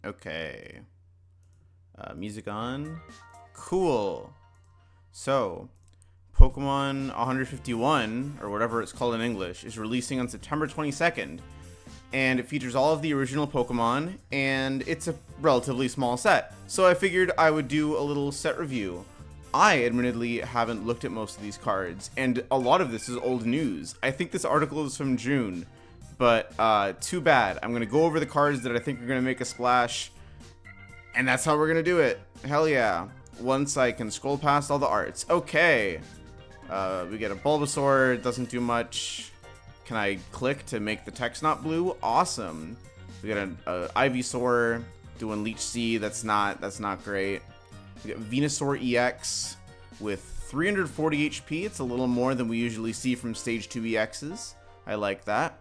Okay. Music on. Cool. So, Pokemon 151, or whatever it's called in English, is releasing on September 22nd. And it features all of the original Pokemon, and it's a relatively small set. So I figured I would do a little set review. I admittedly haven't looked at most of these cards, and a lot of this is old news. I think this article is from June, but too bad. I'm going to go over the cards that I think are going to make a splash, and that's how we're going to do it. Hell yeah. Once I can scroll past all the arts. Okay. We get a Bulbasaur, it doesn't do much. Can I click to make the text not blue? Awesome. We got an Ivysaur doing Leech Seed. That's not great. We got Venusaur EX with 340 HP. It's a little more than we usually see from Stage 2 EXs. I like that.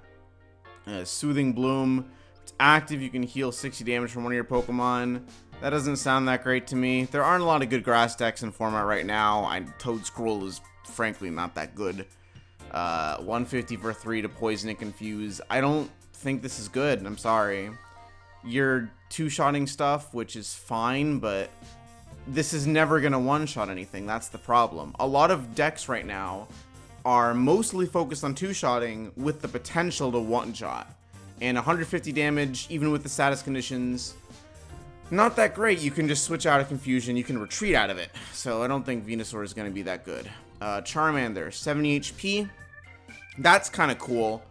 Soothing Bloom. It's active. You can heal 60 damage from one of your Pokemon. That doesn't sound that great to me. There aren't a lot of good grass decks in format right now. Toad Scroll is frankly not that good. 150 for 3 to Poison and Confuse. I don't think this is good. I'm sorry. You're two-shotting stuff, which is fine, but this is never going to one-shot anything. That's the problem. A lot of decks right now are mostly focused on two-shotting with the potential to one-shot. And 150 damage, even with the status conditions, not that great. You can just switch out of Confusion. You can retreat out of it. So I don't think Venusaur is going to be that good. Charmander, 70 HP. That's kind of cool.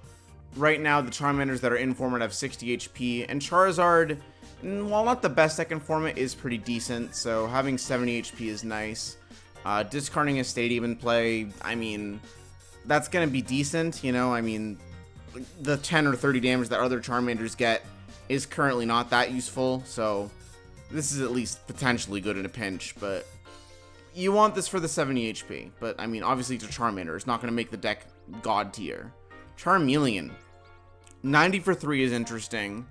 Right now, the Charmanders that are in format have 60 HP, and Charizard, while not the best deck in format, is pretty decent, so having 70 HP is nice. Discarding a Stadium in play, I mean, that's going to be decent, you know, I mean, the 10 or 30 damage that other Charmanders get is currently not that useful, so this is at least potentially good in a pinch, but you want this for the 70 HP, but I mean, obviously it's a Charmander. It's not going to make the deck god tier. Charmeleon. 90 for 3 is interesting.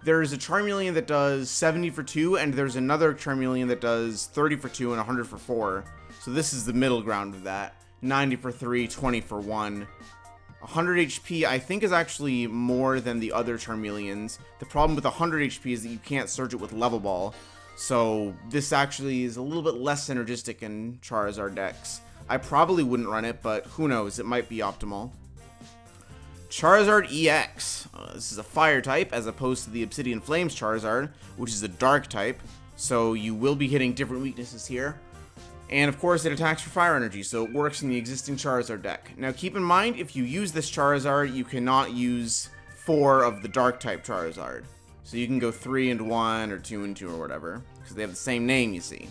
There's a Charmeleon that does 70 for 2, and there's another Charmeleon that does 30 for 2 and 100 for 4. So this is the middle ground of that. 90 for 3, 20 for 1. 100 HP, I think, is actually more than the other Charmeleons. The problem with 100 HP is that you can't surge it with Level Ball. So this actually is a little bit less synergistic in Charizard decks. I probably wouldn't run it, but who knows, it might be optimal. Charizard EX. This is a fire type as opposed to the Obsidian Flames Charizard, which is a dark type. So you will be hitting different weaknesses here. And of course it attacks for fire energy, so it works in the existing Charizard deck. Now keep in mind, if you use this Charizard, you cannot use 4 of the dark type Charizard. So you can go 3 and 1 or 2 and 2 or whatever, because they have the same name, you see.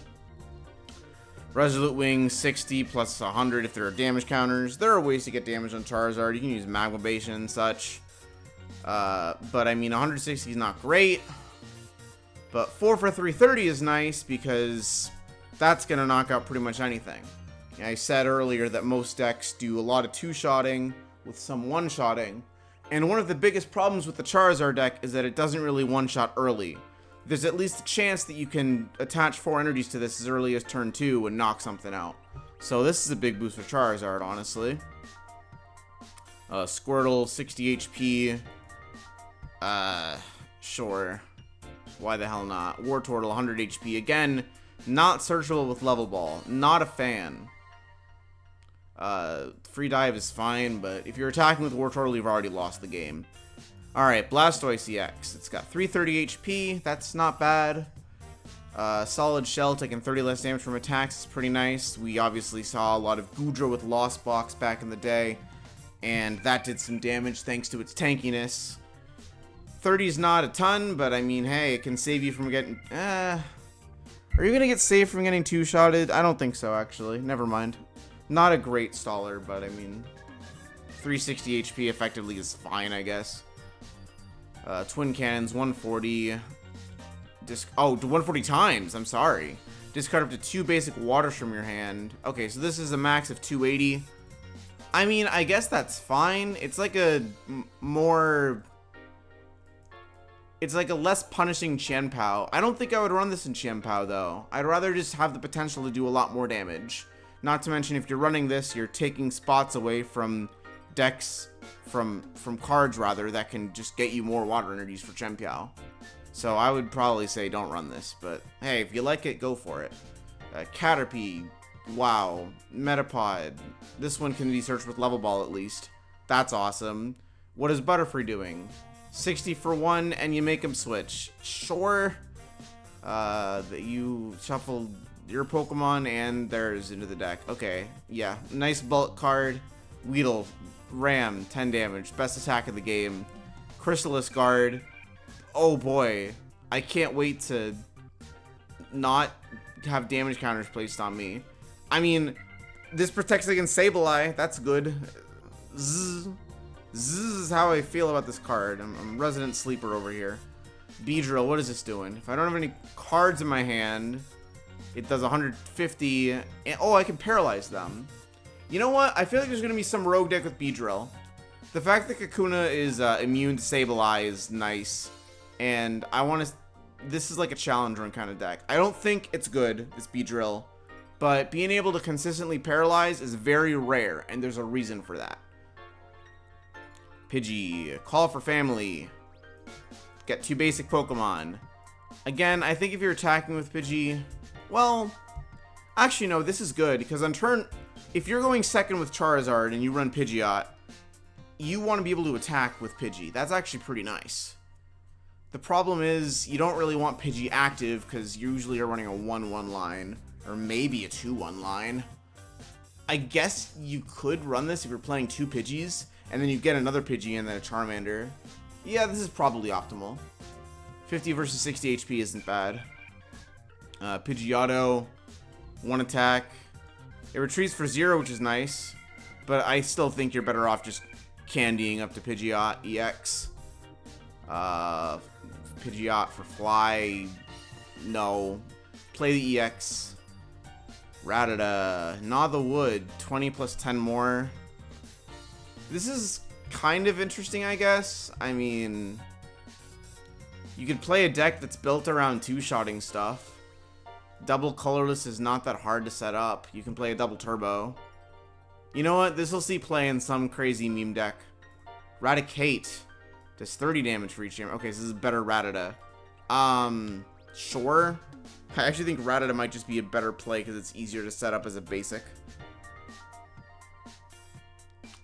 Resolute Wing, 60 plus 100 if there are damage counters. There are ways to get damage on Charizard. You can use Magma Bastion and such. But I mean, 160 is not great. But 4 for 330 is nice because that's going to knock out pretty much anything. I said earlier that most decks do a lot of two-shotting with some one-shotting. And one of the biggest problems with the Charizard deck is that it doesn't really one-shot early. There's at least a chance that you can attach 4 energies to this as early as turn 2 and knock something out. So this is a big boost for Charizard, honestly. Squirtle, 60 HP. Sure. Why the hell not? Wartortle, 100 HP. Again, not searchable with Level Ball. Not a fan. Free Dive is fine, but if you're attacking with Wartortle, you've already lost the game. Alright, Blastoise EX. It's got 330 HP. That's not bad. Solid Shell taking 30 less damage from attacks is pretty nice. We obviously saw a lot of Goodra with Lost Box back in the day, and that did some damage thanks to its tankiness. 30 is not a ton, but I mean, hey, it can save you from getting... Are you going to get saved from getting two-shotted? I don't think so, actually. Never mind. Not a great staller, but I mean... 360 HP effectively is fine, I guess. Twin Cannons, 140. Oh, 140 times. I'm sorry. Discard up to 2 basic waters from your hand. Okay, so this is a max of 280. I mean, I guess that's fine. It's like a more... It's like a less punishing Chien-Pao. I don't think I would run this in Chien-Pao, though. I'd rather just have the potential to do a lot more damage. Not to mention, if you're running this, you're taking spots away from decks, from cards, rather, that can just get you more water energies for Chien-Pao. So I would probably say don't run this. But hey, if you like it, go for it. Caterpie. Wow. Metapod. This one can be searched with Level Ball at least. That's awesome. What is Butterfree doing? 60 for 1 and you make him switch. Sure. That you shuffle your Pokemon and theirs into the deck. Okay. Yeah. Nice bulk card. Weedle. Ram. 10 damage. Best attack of the game. Chrysalis Guard. Oh boy. I can't wait to not have damage counters placed on me. I mean, this protects against Sableye. That's good. Zzz. Zzz is how I feel about this card. I'm resident sleeper over here. Beedrill, what is this doing? If I don't have any cards in my hand, it does 150. And, oh, I can paralyze them. You know what? I feel like there's going to be some rogue deck with Beedrill. The fact that Kakuna is immune to Sableye is nice. And I want to... This is like a challenge run kind of deck. I don't think it's good, this Beedrill. But being able to consistently paralyze is very rare. And there's a reason for that. Pidgey. Call for family. Get 2 basic Pokemon. Again, I think if you're attacking with Pidgey... Well... Actually, no, this is good. Because on turn... If you're going second with Charizard and you run Pidgeot... You want to be able to attack with Pidgey. That's actually pretty nice. The problem is, you don't really want Pidgey active, because usually you're running a 1-1 line. Or maybe a 2-1 line. I guess you could run this if you're playing 2 Pidgeys, and then you get another Pidgey and then a Charmander. Yeah, this is probably optimal. 50 versus 60 HP isn't bad. Pidgeotto, 1 attack. It retreats for 0, which is nice. But I still think you're better off just candying up to Pidgeot EX. Pidgeot for fly. No. Play the EX. Rattata. Gnaw the wood. 20 plus 10 more. This is kind of interesting, I guess. I mean, you could play a deck that's built around 2-shotting stuff. Double colorless is not that hard to set up. You can play a double turbo. You know what? This will see play in some crazy meme deck. Raticate. Does 30 damage for each game. Okay, so this is better Rattata. Sure. I actually think Rattata might just be a better play because it's easier to set up as a basic.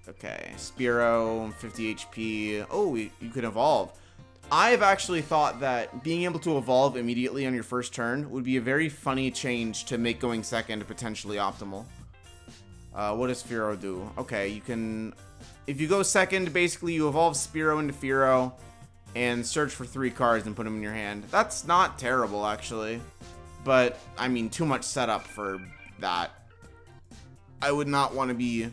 Okay, Spearow, 50 HP. Oh, you could evolve. I've actually thought that being able to evolve immediately on your first turn would be a very funny change to make going second potentially optimal. What does Spearow do? Okay, you can... If you go second, basically you evolve Spearow into Fearow and search for 3 cards and put them in your hand. That's not terrible, actually. But, I mean, too much setup for that. I would not want to be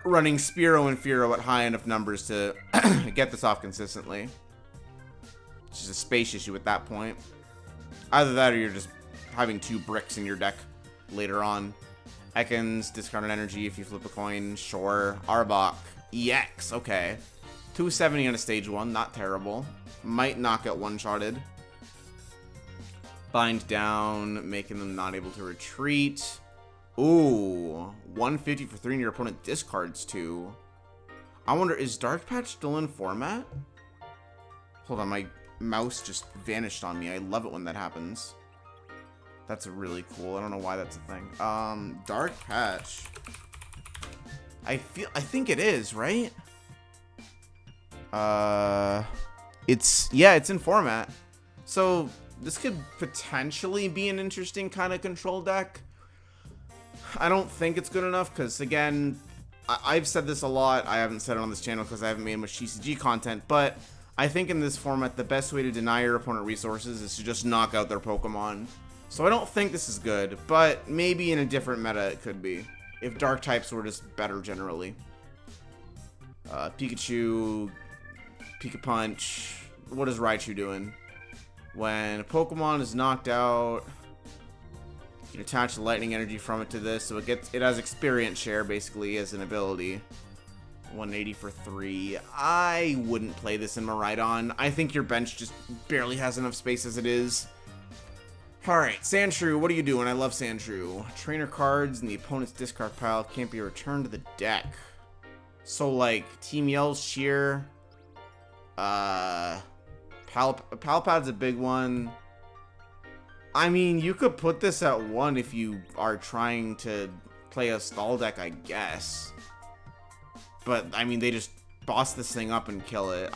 running Spearow and Fearow at high enough numbers to get this off consistently. It's just a space issue at that point. Either that or you're just having 2 bricks in your deck later on. Ekans, discarded energy if you flip a coin. Sure. Arbok. EX. Okay. 270 on a stage 1. Not terrible. Might not get one-shotted. Bind down, making them not able to retreat. Ooh. 150 for 3 and your opponent discards 2. I wonder, is Dark Patch still in format? Hold on, my mouse just vanished on me. I love it when that happens. That's really cool. I don't know why that's a thing. Dark Patch. I think it is, right? It's in format. So this could potentially be an interesting kind of control deck. I don't think it's good enough because, again, I've said this a lot. I haven't said it on this channel because I haven't made much TCG content, but I think in this format, the best way to deny your opponent resources is to just knock out their Pokemon. So I don't think this is good, but maybe in a different meta it could be. If dark types were just better generally. Pikachu, Pika-Punch. What is Raichu doing? When a Pokemon is knocked out, you can attach lightning energy from it to this, so it has experience share basically as an ability. 180 for 3. I wouldn't play this in Miraidon. I think your bench just barely has enough space as it is. Alright, Sandshrew, what are you doing? I love Sandshrew. Trainer cards in the opponent's discard pile can't be returned to the deck. So, like, Team Yell's Sheer, Palpad's a big one. I mean, you could put this at 1 if you are trying to play a stall deck, I guess. But, I mean, they just boss this thing up and kill it.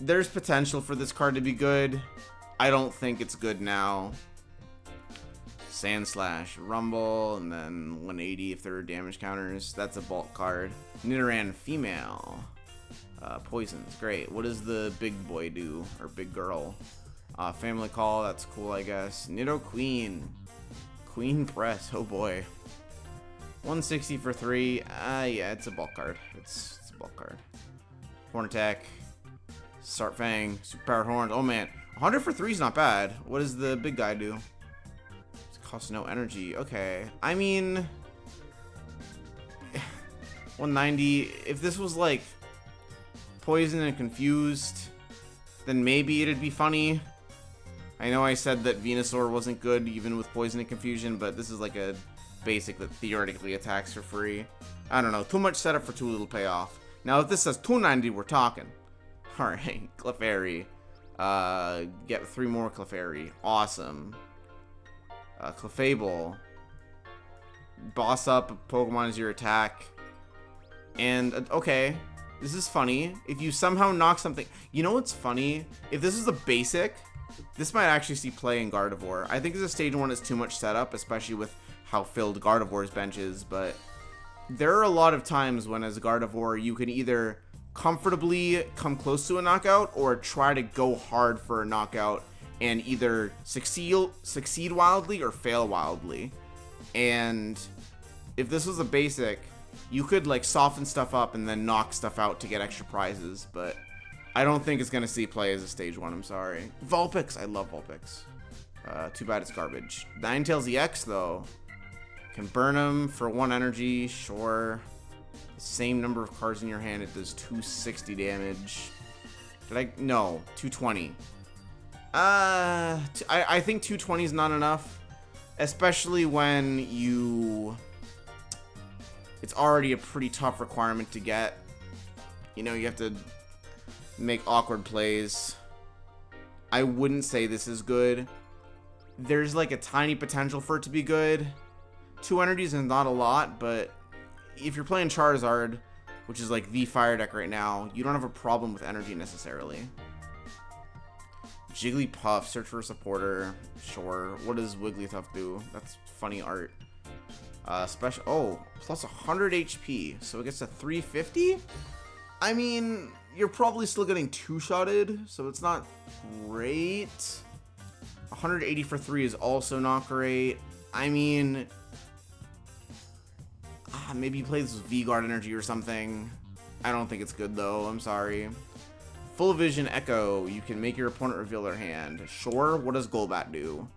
There's potential for this card to be good. I don't think it's good now. Sandslash, Rumble, and then 180 if there are damage counters. That's a bulk card. Nidoran female. Poisons, great. What does the big boy do? Or big girl? Family Call, that's cool, I guess. Nidoqueen. Queen Press, oh boy. 160 for 3. Yeah, it's a bulk card. It's a bulk card. Horn Attack. Start Fang. Superpowered Horns. Oh man. 100 for 3 is not bad. What does the big guy do? It costs no energy. Okay. I mean... 190. If this was like... Poison and Confused, then maybe it'd be funny. I know I said that Venusaur wasn't good even with Poison and Confusion, but this is like a basic that theoretically attacks for free. I don't know. Too much setup for too little payoff. Now, if this says 290, we're talking. Alright, Clefairy. Get 3 more Clefairy. Awesome. Clefable. Boss up a Pokemon as your attack. And, okay. This is funny. If you somehow knock something... You know what's funny? If this is a basic, this might actually see play in Gardevoir. I think as a stage 1 is too much setup, especially with how filled Gardevoir's bench is, but there are a lot of times when as a Gardevoir, you can either comfortably come close to a knockout or try to go hard for a knockout and either succeed wildly or fail wildly. And if this was a basic... You could, like, soften stuff up and then knock stuff out to get extra prizes, but I don't think it's going to see play as a stage 1, I'm sorry. Vulpix, I love Vulpix. Too bad it's garbage. Ninetales EX, though. Can burn them for 1 energy, sure. Same number of cards in your hand, it does 260 damage. No, 220. I think 220 is not enough, especially when you... It's already a pretty tough requirement to get. You know, you have to make awkward plays. I wouldn't say this is good. There's like a tiny potential for it to be good. 2 energies is not a lot, but if you're playing Charizard, which is like the fire deck right now, you don't have a problem with energy necessarily. Jigglypuff, search for a supporter. Sure. What does Wigglytuff do? That's funny art. Special. Oh, plus 100 HP, so it gets to 350. I mean, you're probably still getting 2-shotted, so it's not great. 180 for 3 is also not great. I mean, maybe you play this with V-Guard energy or something. I don't think it's good though. I'm sorry. Full Vision Echo. You can make your opponent reveal their hand. Sure. What does Golbat do?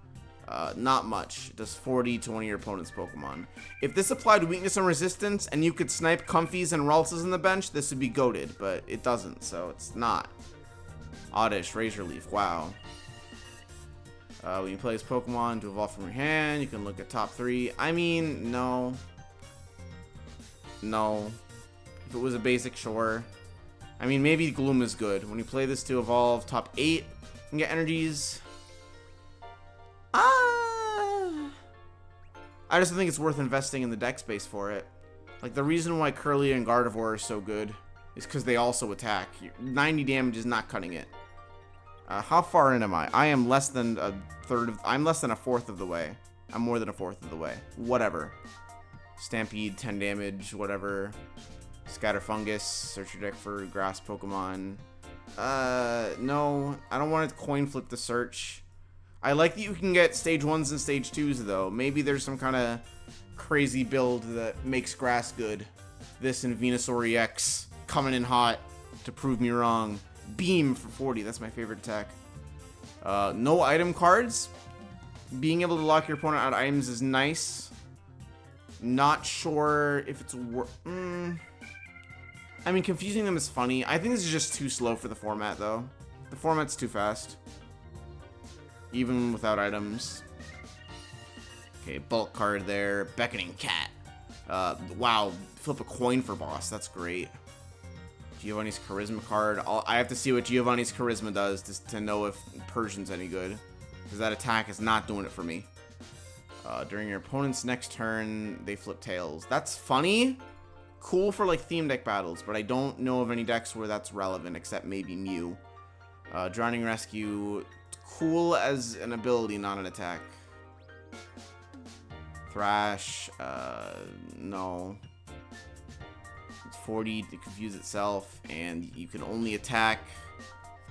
Not much. It does 40 to one of your opponent's Pokemon. If this applied weakness and resistance, and you could snipe Comfies and Ralts in the bench, this would be goated, but it doesn't, so it's not. Oddish, Razor Leaf, wow. When you play this Pokemon to evolve from your hand, you can look at top 3. I mean, no. No. If it was a basic, sure. I mean, maybe Gloom is good. When you play this to evolve top 8, you can get energies. I just don't think it's worth investing in the deck space for it. Like, the reason why Curly and Gardevoir are so good is because they also attack. 90 damage is not cutting it. How far in am I? I am less than a third of... I'm less than a fourth of the way. I'm more than a fourth of the way. Whatever. Stampede, 10 damage, whatever. Scatter Fungus, search your deck for grass Pokemon. No, I don't want to coin flip the search. I like that you can get stage 1s and stage 2s, though. Maybe there's some kind of crazy build that makes grass good. This and Venusaur EX coming in hot to prove me wrong. Beam for 40. That's my favorite attack. No item cards. Being able to lock your opponent out of items is nice. Not sure if it's worth... I mean, confusing them is funny. I think this is just too slow for the format, though. The format's too fast. Even without items. Okay, bulk card there. Beckoning Cat. Wow, flip a coin for boss. That's great. Giovanni's Charisma card. I have to see what Giovanni's Charisma does to know if Persian's any good. Because that attack is not doing it for me. During your opponent's next turn, they flip tails. That's funny. Cool for like theme deck battles, but I don't know of any decks where that's relevant except maybe Mew. Drowning Rescue. Cool as an ability, not an attack. Thrash. No. It's 40 to confuse itself, and you can only attack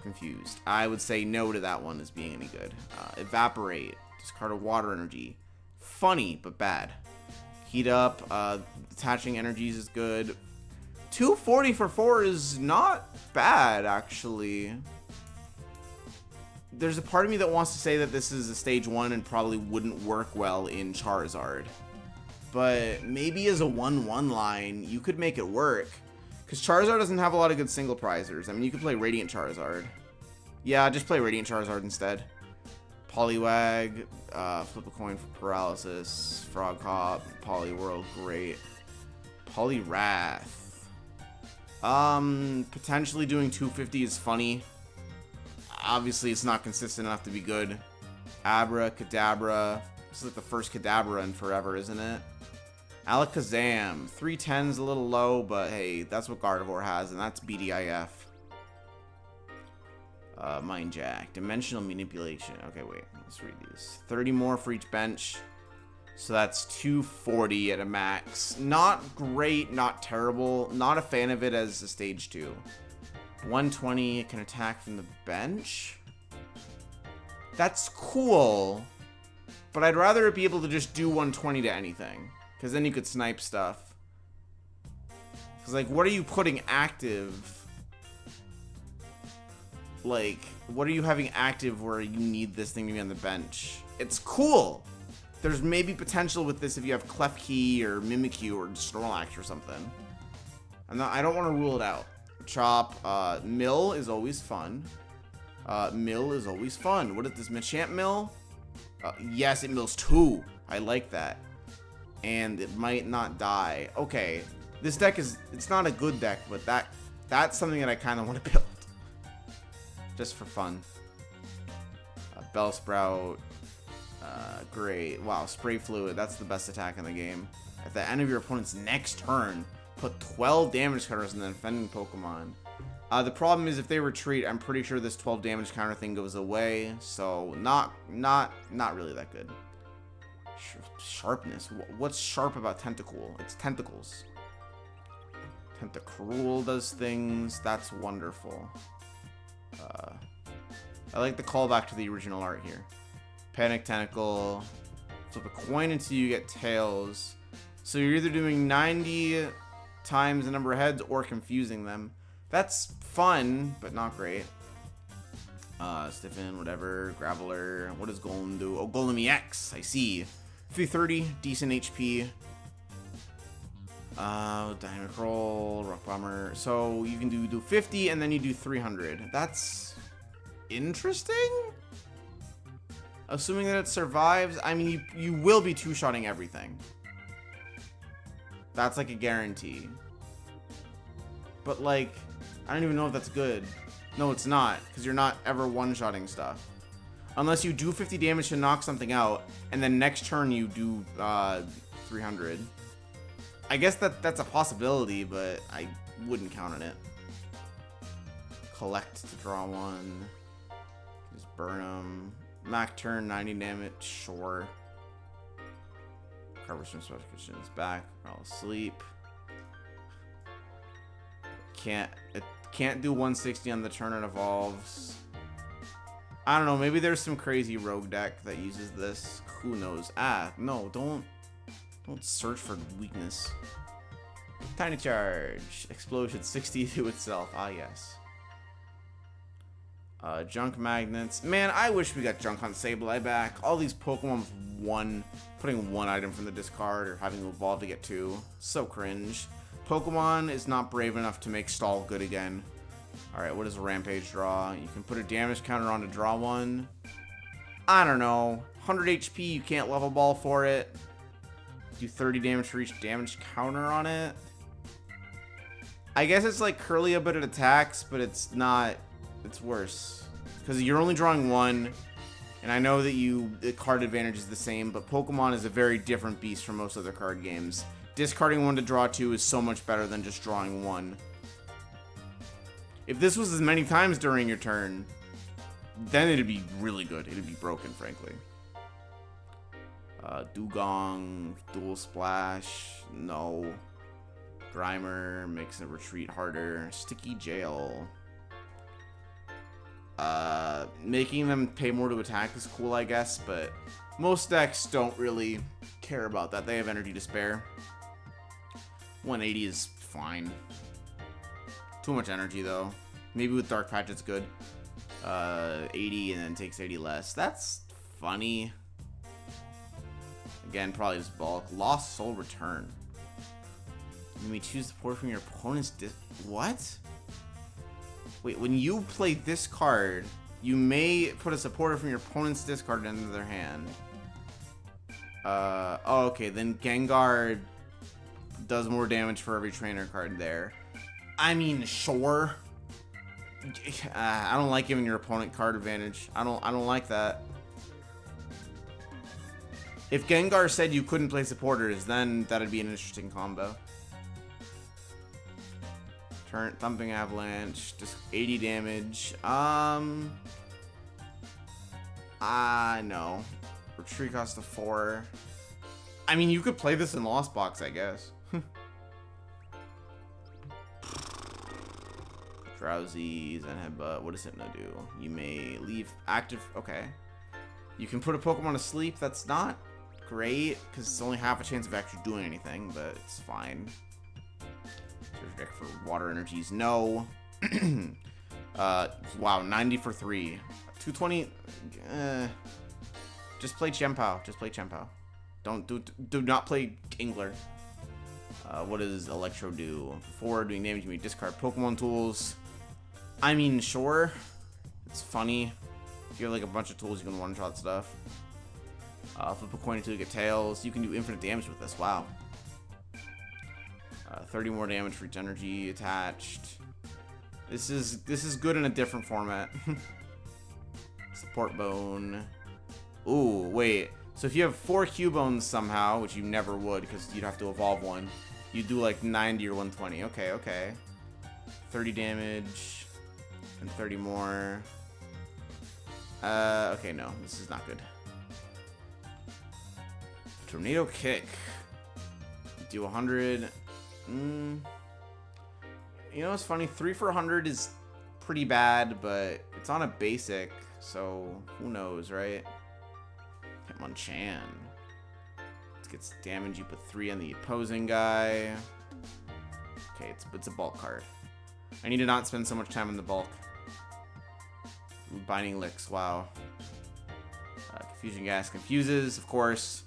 confused. I would say no to that one as being any good. Evaporate. Discard a water energy. Funny, but bad. Heat up. Attaching energies is good. 240 for 4 is not bad, actually. There's a part of me that wants to say that this is a stage 1 and probably wouldn't work well in Charizard. But maybe as a 1-1 line, you could make it work. Because Charizard doesn't have a lot of good single prizers. I mean, you could play Radiant Charizard. Yeah, just play Radiant Charizard instead. Poliwag, flip a coin for Paralysis. Frog Hop, Poliwhirl, great. Poliwrath. Potentially doing 250 is funny. Obviously, it's not consistent enough to be good. Abra, Kadabra. This is like the first Kadabra in forever, isn't it? Alakazam. 310 is a little low, but hey, that's what Gardevoir has, and that's BDIF. Mind Jack. Dimensional Manipulation. Okay, wait. Let's read these. 30 more for each bench. So that's 240 at a max. Not great, not terrible. Not a fan of it as a stage 2. 120, it can attack from the bench. That's cool. But I'd rather it be able to just do 120 to anything. Because then you could snipe stuff. Because, like, what are you putting active? Like, what are you having active where you need this thing to be on the bench? It's cool. There's maybe potential with this if you have Klefki or Mimikyu or Snorlax or something. I don't want to rule it out. Chop. Mill is always fun. Mill is always fun. What is this? Machamp Mill? Yes, it mills 2. I like that. And it might not die. Okay. This deck is... It's not a good deck, but that's something that I kind of want to build. Just for fun. Bellsprout. Great. Wow, Spray Fluid. That's the best attack in the game. At the end of your opponent's next turn, put 12 damage counters on the defending Pokemon. The problem is if they retreat, I'm pretty sure this 12 damage counter thing goes away. So not really that good. Sharpness. What's sharp about Tentacool? It's tentacles. Tentacruel does things. That's wonderful. I like the callback to the original art here. Panic Tentacle. Flip a coin until you get tails. So you're either doing 90 times the number of heads or confusing them. That's fun, but not great. Stiffen, whatever. Graveler. What does Golem do? Oh, Golem EX. I see. 330. Decent HP. Dynamic Roll. Rock Bomber. So you can do 50 and then you do 300. That's interesting. Assuming that it survives. I mean, you will be two-shotting everything. That's like a guarantee. But like, I don't even know if that's good. No, it's not, because you're not ever one-shotting stuff. Unless you do 50 damage to knock something out, and then next turn you do 300. I guess that's a possibility, but I wouldn't count on it. Collect to draw one. Just burn them. Mac turn, 90 damage, sure. Cover some special conditions back. I'll sleep. It can't do 160 on the turn it evolves. I don't know, maybe there's some crazy rogue deck that uses this. Who knows? No, don't search for weakness. Tiny Charge. Explosion 60 to itself. Ah, yes. Junk Magnets. Man, I wish we got Junk on Sableye back. All these Pokemon with putting one item from the discard or having to evolve to get 2. So cringe. Pokemon is not brave enough to make Stall good again. Alright, what does a Rampage draw? You can put a damage counter on to draw one. I don't know. 100 HP, you can't level ball for it. Do 30 damage for each damage counter on it. I guess it's like Curly a bit at attacks, but it's not. It's worse because you're only drawing one, and I know that the card advantage is the same, but Pokemon is a very different beast from most other card games. Discarding one to draw two is so much better than just drawing one. If this was as many times during your turn, then it'd be really good. It'd be broken, frankly. Dugong, Dual Splash, no. Grimer makes a retreat harder. Sticky Jail. Making them pay more to attack is cool, I guess, but most decks don't really care about that. They have energy to spare. 180 is fine. Too much energy, though. Maybe with Dark Patch it's good. 80 and then takes 80 less. That's funny. Again, probably just bulk. Lost Soul Return. You may choose support from your opponent's what? Wait, when you play this card, you may put a supporter from your opponent's discard into their hand. Oh, okay, then Gengar does more damage for every trainer card there. I mean, sure. I don't like giving your opponent card advantage. I don't like that. If Gengar said you couldn't play supporters, then that'd be an interesting combo. Turn Thumping Avalanche, just 80 damage. No. Retreat cost of 4. I mean, you could play this in Lost Box, I guess. Drowsy, Zen Headbutt. What does Hypno do? You may leave active. Okay. You can put a Pokemon to sleep. That's not great because it's only half a chance of actually doing anything, but it's fine. Search deck for water energies. No. Wow, 90 for 3. 220. Just play Chien-Pao. Just play Chien-Pao. Do not play Kingler. What does Electro do? Before doing damage, you may discard Pokemon tools. I mean, sure. It's funny. If you have like a bunch of tools, you can one-shot stuff. Flip a coin until you get tails. You can do infinite damage with this. Wow. 30 more damage for each energy attached. This is good in a different format. Support Bone. Ooh, wait. So if you have 4 Cubones somehow, which you never would because you'd have to evolve one, you do like 90 or 120. Okay, okay. 30 damage and 30 more. Okay, no, this is not good. Tornado Kick. Do 100. You know what's funny? 3 for 100 is pretty bad, but it's on a basic, so who knows, right? Hitmonchan. It gets damage. You put 3 on the opposing guy. Okay, it's a bulk card. I need to not spend so much time on the bulk. Binding Licks, wow. Confusion Gas confuses, of course.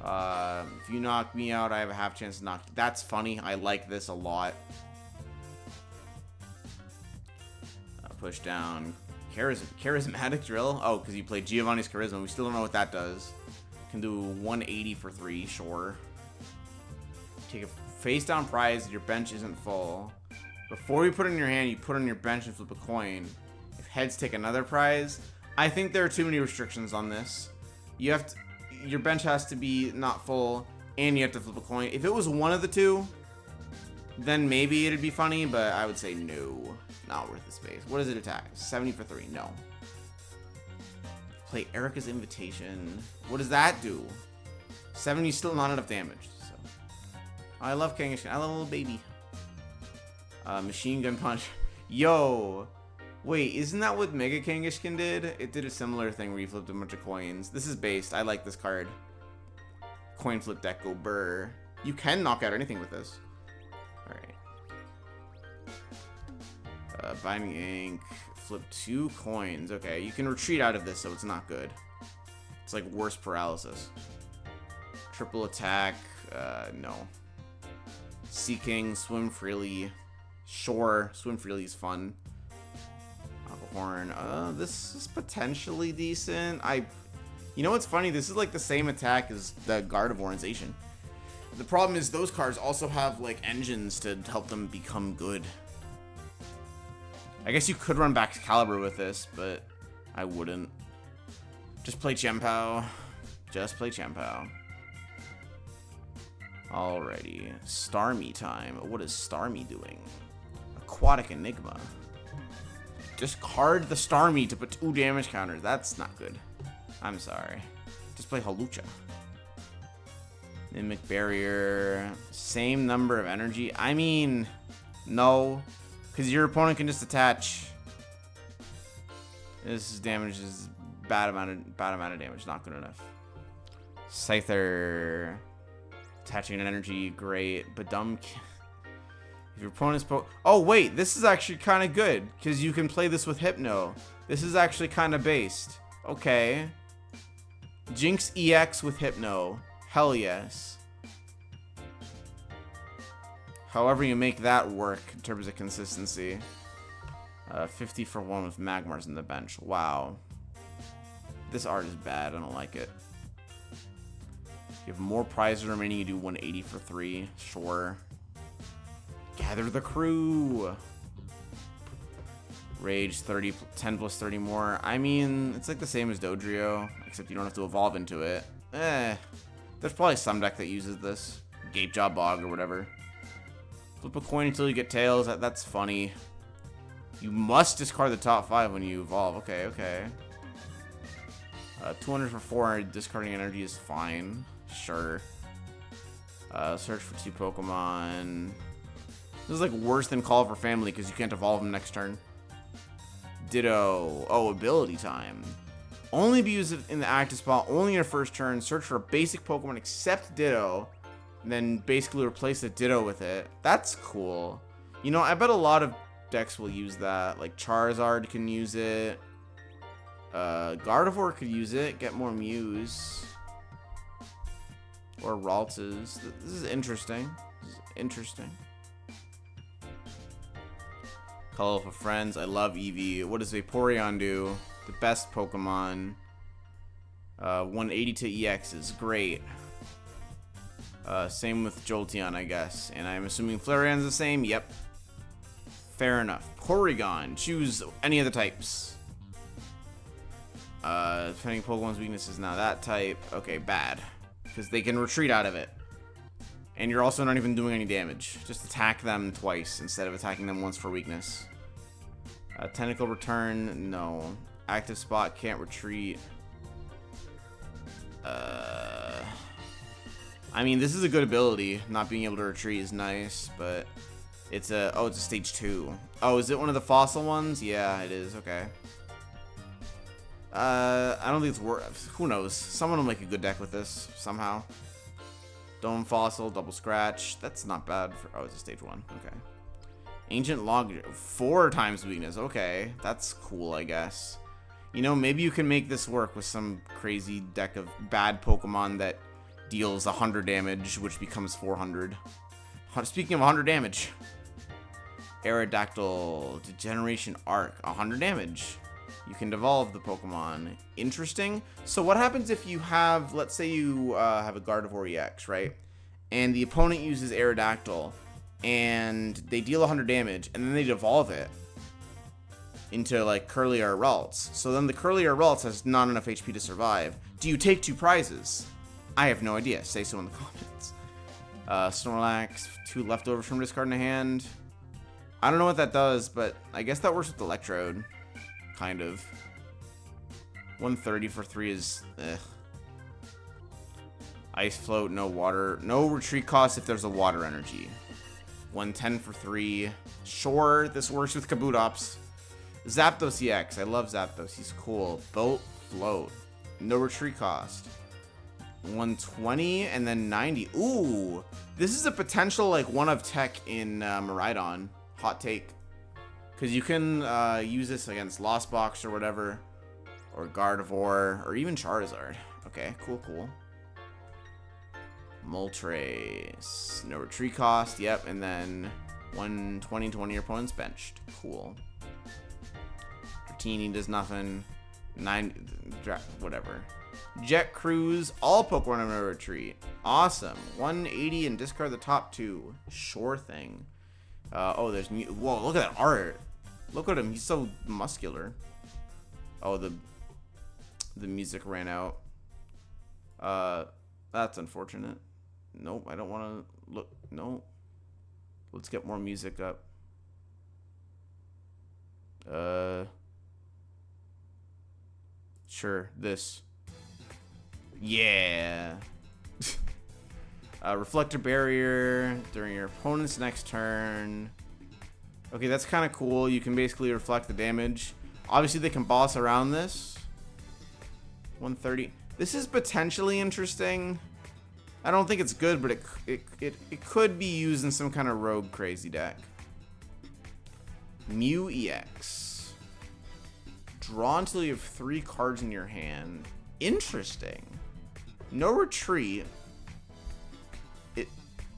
If you knock me out, I have a half chance to knock you. That's funny. I like this a lot. Push down. Charismatic Drill. Oh, because you played Giovanni's Charisma. We still don't know what that does. Can do 180 for 3, sure. Take a face down prize. Your bench isn't full. Before you put it in your hand, you put it on your bench and flip a coin. If heads, take another prize. I think there are too many restrictions on this. You have to, your bench has to be not full, and you have to flip a coin. If it was one of the two, then maybe it'd be funny, but I would say no. Not worth the space. What does it attack? 70 for 3. No. Play Erica's Invitation. What does that do? 70 is still not enough damage. So. I love Kangaskhan. I love a little baby. Machine Gun Punch. Yo. Wait, isn't that what Mega Kangaskhan did? It did a similar thing where you flipped a bunch of coins. This is based. I like this card. Coin flip deck, go burr. You can knock out anything with this. Alright. Binding Ink. Flip 2 coins. Okay, you can retreat out of this, so it's not good. It's like worse paralysis. Triple attack. No. Seeking. Swim freely. Sure. Swim freely is fun. Horn. This is potentially decent. You know what's funny? This is like the same attack as the Gardevorization. The problem is those cards also have, like, engines to help them become good. I guess you could run back to Caliber with this, but I wouldn't. Just play Chien-Pao. Just play Chien-Pao. Alrighty. Starmie time. What is Starmie doing? Aquatic Enigma. Discard the Starmie to put 2 damage counters. That's not good. I'm sorry. Just play Hawlucha. Mimic Barrier. Same number of energy. I mean, no. Because your opponent can just attach. This damage is bad amount of damage. Not good enough. Scyther. Attaching an energy, great. But dumb. If your opponent's oh wait, this is actually kind of good because you can play this with Hypno. This is actually kind of based. Okay. Jinx EX with Hypno. Hell yes. However you make that work in terms of consistency. 50 for 1 with Magmars in the bench. Wow. This art is bad. I don't like it. You have more prizes remaining. You do 180 for 3. Sure. Gather the crew. Rage 30, 10 plus 30 more. I mean, it's like the same as Dodrio, except you don't have to evolve into it. There's probably some deck that uses this. Gapejaw Bog or whatever. Flip a coin until you get tails. That's funny. You must discard the top 5 when you evolve. Okay, okay. 200 for 400. Discarding energy is fine. Sure. Search for 2 Pokemon. This is like worse than Call for Family because you can't evolve them next turn. Ditto. Oh, ability time. Only be used in the active spot, only in your first turn. Search for a basic Pokemon except Ditto. And then basically replace the Ditto with it. That's cool. You know, I bet a lot of decks will use that. Like Charizard can use it. Gardevoir could use it. Get more Mews. Or Ralts. This is interesting. This is interesting. Colorful Friends. I love Eevee. What does Vaporeon do? The best Pokemon. 180 to EX is great. Same with Jolteon, I guess. And I'm assuming Flareon's the same. Yep. Fair enough. Porygon. Choose any of the types. Depending Pokemon's weakness is now that type. Okay, bad. Because they can retreat out of it. And you're also not even doing any damage. Just attack them twice instead of attacking them once for weakness. Tentacle Return, no. Active Spot, can't retreat. I mean, this is a good ability. Not being able to retreat is nice, but it's a... Oh, it's a stage 2. Oh, is it one of the fossil ones? Yeah, it is. Okay. I don't think it's worth... Who knows? Someone will make a good deck with this somehow. Dome Fossil, Double Scratch. That's not bad for... Oh, it's a stage 1. Okay. Ancient Log... 4 times weakness. Okay. That's cool, I guess. You know, maybe you can make this work with some crazy deck of bad Pokemon that deals 100 damage, which becomes 400. Speaking of 100 damage. Aerodactyl. Degeneration Arc. 100 damage. You can devolve the Pokemon. Interesting. So what happens if you have, let's say you have a Gardevoir EX, right? And the opponent uses Aerodactyl, and they deal 100 damage, and then they devolve it into, like, Curlier or Ralts. So then the Curlier or Ralts has not enough HP to survive. Do you take 2 prizes? I have no idea. Say so in the comments. Snorlax, 2 leftovers from discarding a hand. I don't know what that does, but I guess that works with Electrode. Kind of. 130 for 3 is... Ice Float, no water. No retreat cost if there's a water energy. 110 for 3. Sure, this works with Kabutops. Zapdos EX. I love Zapdos. He's cool. Boat Float. No retreat cost. 120 and then 90. Ooh. This is a potential, like, one of tech in Miraidon. Hot take. Because you can use this against Lost Box or whatever. Or Gardevoir. Or even Charizard. Okay, cool, cool. Moltres. No retreat cost. Yep, and then 120 to one of your opponents benched. Cool. Dratini does nothing. whatever. Jet Cruise, all Pokemon in a retreat. Awesome. 180 and discard the top 2. Sure thing. Oh, there's whoa, look at that art. Look at him, he's so muscular. Oh, the music ran out. That's unfortunate. Nope, I don't want to look. No. Let's get more music up. Sure, this. Yeah. Reflector barrier during your opponent's next turn. Okay, that's kind of cool. You can basically reflect the damage. Obviously, they can boss around this. 130. This is potentially interesting. I don't think it's good, but it could be used in some kind of rogue crazy deck. Mew EX. Draw until you have 3 cards in your hand. Interesting. No retreat.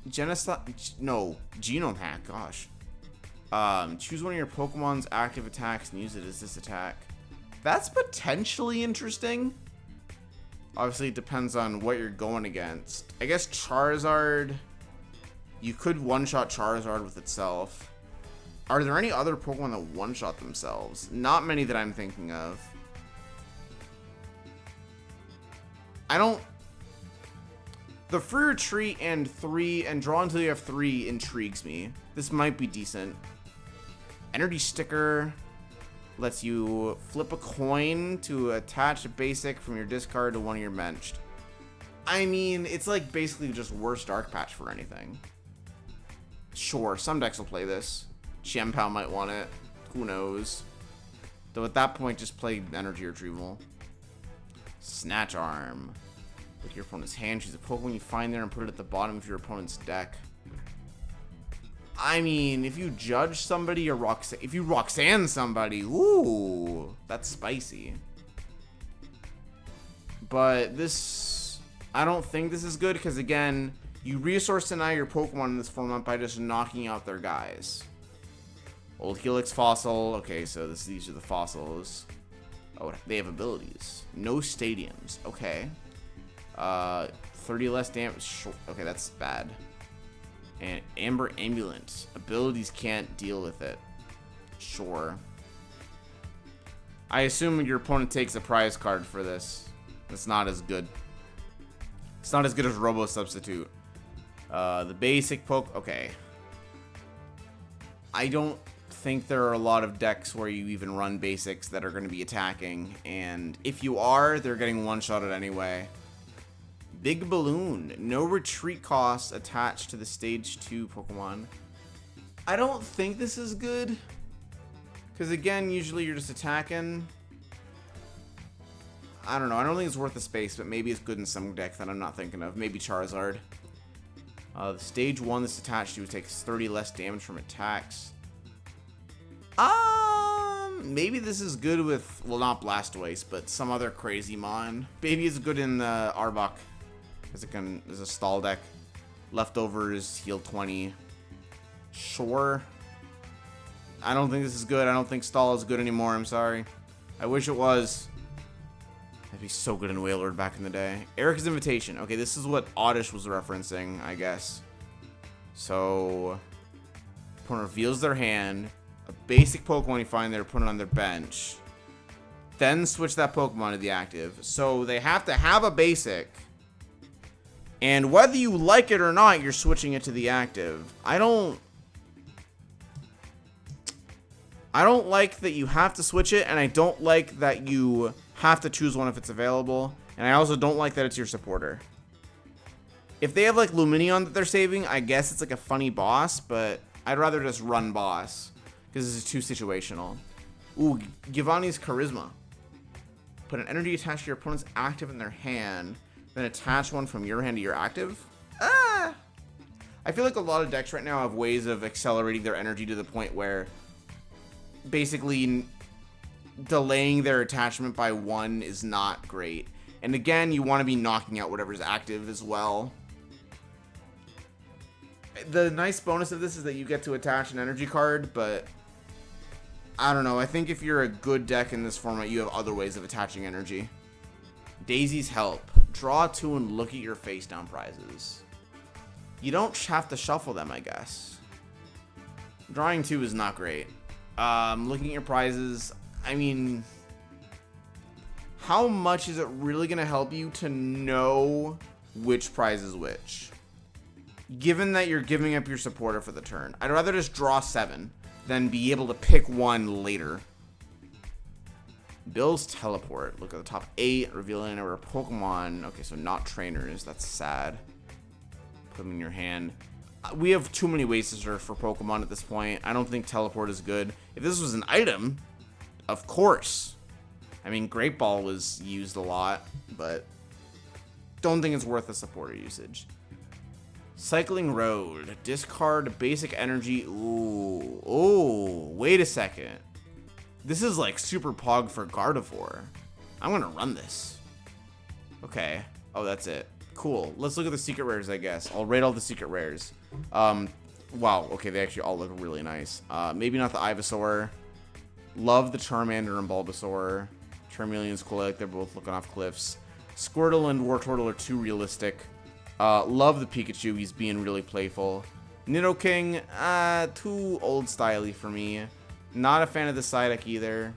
Genome hack, gosh. Choose one of your Pokemon's active attacks and use it as this attack. That's potentially interesting. Obviously, it depends on what you're going against. I guess Charizard, you could one-shot Charizard with itself. Are there any other Pokemon that one-shot themselves? Not many that I'm thinking of. The free retreat and draw until you have 3 intrigues me. This might be decent. Energy sticker lets you flip a coin to attach a basic from your discard to one of your benched. I mean, it's like basically just worse Dark Patch for anything. Sure, some decks will play this. Chien-Pao might want it. Who knows? Though at that point, just play energy retrieval. Snatch Arm. With your opponent's hand, choose a Pokemon you find there and put it at the bottom of your opponent's deck. I mean, if you judge somebody or if you Roxanne somebody, ooh, that's spicy. But this, I don't think this is good because again, you resource deny your Pokemon in this format by just knocking out their guys. Old Helix Fossil. Okay, so these are the fossils. Oh, they have abilities. No stadiums. Okay. 30 less damage. Okay, that's bad. And Amber Ambulance. Abilities can't deal with it. Sure. I assume your opponent takes a prize card for this. It's not as good. It's not as good as Robo Substitute. The basic poke. Okay. I don't think there are a lot of decks where you even run basics that are going to be attacking. And if you are, they're getting one-shotted anyway. Big Balloon. No retreat costs attached to the stage 2 Pokemon. I don't think this is good. Because again, usually you're just attacking. I don't know. I don't think it's worth the space, but maybe it's good in some deck that I'm not thinking of. Maybe Charizard. The stage 1 that's attached to takes 30 less damage from attacks. Maybe this is good with, well, not Blastoise, but some other crazy mon. Maybe it's good in the Arbok. Because it can, there's a stall deck. Leftovers, heal 20. Sure. I don't think this is good. I don't think stall is good anymore. I'm sorry. I wish it was. That'd be so good in Wailord back in the day. Erika's Invitation. Okay, this is what Oddish was referencing, I guess. So, opponent reveals their hand. A basic Pokemon you find there, put it on their bench. Then switch that Pokemon to the active. So, they have to have a basic. And whether you like it or not, you're switching it to the active. I don't like that you have to switch it, and I don't like that you have to choose one if it's available. And I also don't like that it's your supporter. If they have like Lumineon that they're saving, I guess it's like a funny boss, but I'd rather just run boss. Because this is too situational. Ooh, Giovanni's Charisma. Put an energy attached to your opponent's active in their hand. Then attach one from your hand to your active? I feel like a lot of decks right now have ways of accelerating their energy to the point where basically delaying their attachment by 1 is not great. And again, you want to be knocking out whatever's active as well. The nice bonus of this is that you get to attach an energy card, but I don't know. I think if you're a good deck in this format, you have other ways of attaching energy. Daisy's Help. Draw 2 and look at your face down prizes. You don't have to shuffle them, I guess. Drawing 2 is not great. Looking at your prizes, I mean, how much is it really going to help you to know which prize is which? Given that you're giving up your supporter for the turn, I'd rather just draw 7 than be able to pick one later. Bill's Teleport. Look at the top 8, revealing a Pokemon. Okay, so not trainers. That's sad. Put them in your hand. We have too many ways to search for Pokemon at this point. I don't think Teleport is good. If this was an item, of course. I mean, Great Ball was used a lot, but don't think it's worth the supporter usage. Cycling Road. Discard basic energy. Ooh. Oh, wait a second. This is like super pog for Gardevoir. I'm going to run this. Okay. Oh, that's it. Cool. Let's look at the secret rares, I guess. I'll rate all the secret rares. Wow. Okay, they actually all look really nice. Maybe not the Ivysaur. Love the Charmander and Bulbasaur. Charmeleon's cool. I like they're both looking off cliffs. Squirtle and Wartortle are too realistic. Love the Pikachu. He's being really playful. Nidoking, too old styly for me. Not a fan of the Psyduck either.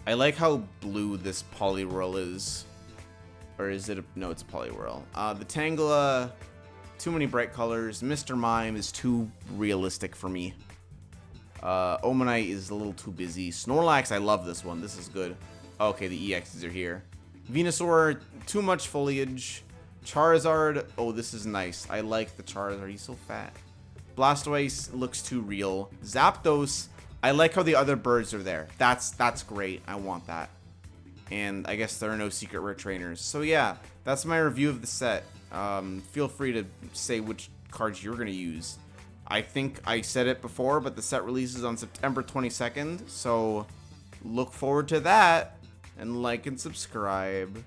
I like how blue this Poliwhirl is. Or is it no, it's a Poliwhirl. The Tangela, too many bright colors. Mr. Mime is too realistic for me. Omanite is a little too busy. Snorlax, I love this one. This is good. Okay, the EXs are here. Venusaur, too much foliage. Charizard, oh, this is nice. I like the Charizard. He's so fat. Blastoise looks too real. Zapdos, I like how the other birds are there. That's great. I want that. And I guess there are no secret rare trainers. So yeah, that's my review of the set. Feel free to say which cards you're going to use. I think I said it before, but the set releases on September 22nd. So look forward to that. And like and subscribe.